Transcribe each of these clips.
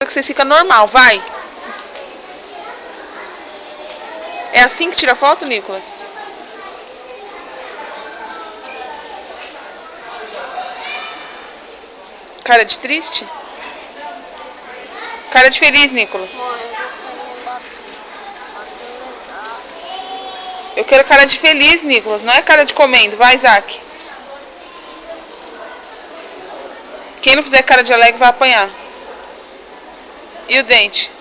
Que você fica normal, vai. É assim que tira foto, Nicolas? Cara de triste? Cara de feliz, Nicolas. Eu quero cara de feliz, Nicolas. Não é cara de comendo. Vai, Isaac. Quem não fizer cara de alegre vai apanhar. E o dente?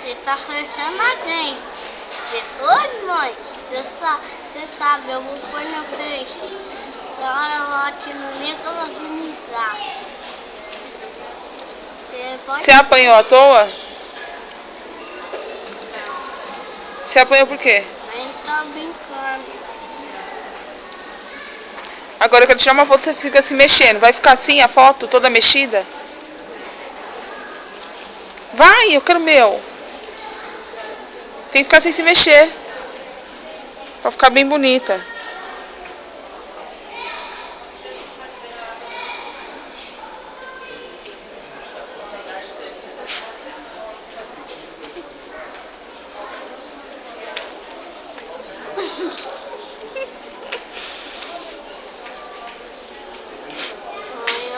Você tá fechando a dente. Depois, mãe, você sabe, eu vou pôr na frente. Na hora eu vou aqui no Nicolas inizar. Você apanhou à toa? Você apanhou por quê? A gente tá brincando. Agora eu quero tirar uma foto, você fica se mexendo. Vai ficar assim a foto, toda mexida? Vai, eu quero meu. Tem que ficar sem se mexer. Pra ficar bem bonita.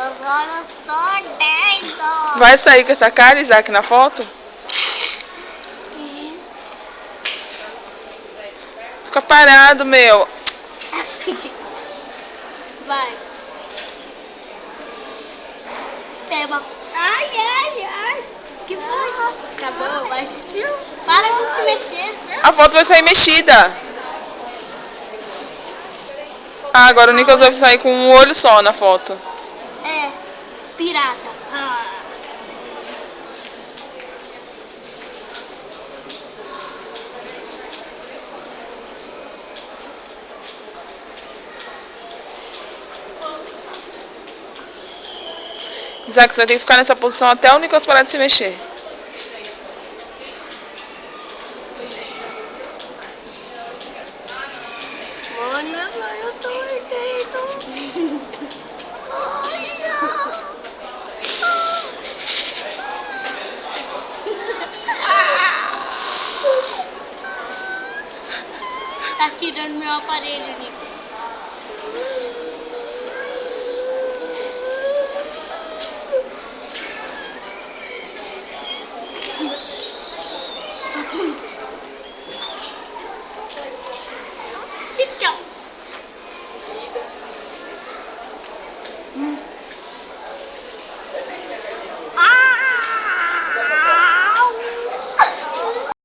Agora eu tô dentro. Vai sair com essa cara, Isaac, na foto? Fica parado, meu. Vai. Tema. Ai, ai, ai. Que foi? Acabou, vai. Para de se mexer. A foto vai sair mexida. Ah, agora o Nicolas vai sair com um olho só na foto. É, pirata. Isaac, você vai ter que ficar nessa posição até o Nicolas parar de se mexer. Mano, eu tô doido. Tá tirando meu aparelho, Nico.